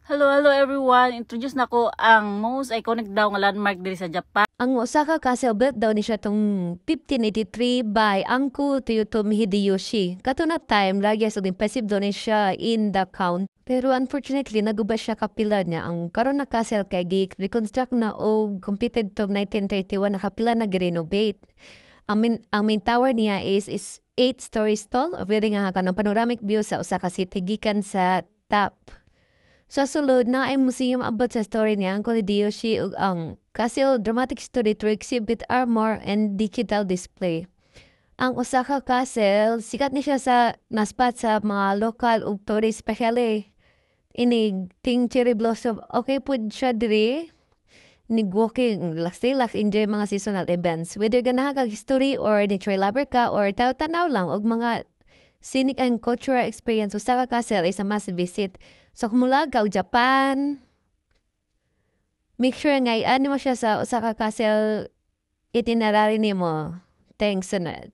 Hello, hello everyone. Introduce na ko ang most iconic daw nga landmark diri sa Japan. Ang Osaka Castle built daw ni siya tong 1583 by Uncle Toyotomi Hideyoshi. Kato na time, lagi sa impressive daw ni siya in the count. Pero unfortunately, naguba siya kapila niya. Ang karon na castle kay reconstruct na o completed to 1931 na kapila na renovate. Ang main tower niya is 8 stories tall. Very nga ka ng panoramic view sa Osaka City gikan sa top. Sa sulod na ay museum about sa story niya ang Hideyoshi ug ang Castle Dramatic Story to exhibit armor and digital display. Ang Osaka Castle, sikat ni siya sa naspat sa mga local ug tourist especially inig ting cherry blossom. Okay po siya diri nig walking, relax, enjoy mga seasonal events. Whether ganahan kag history or nature lover ka or tanaw lang og mga scenic and cultural experience, Osaka Castle is a must visit. So kung mula ka Japan, make sure nga i-ano mo siya sa Osaka Castle itinerary nimo. Thanks, Sunod.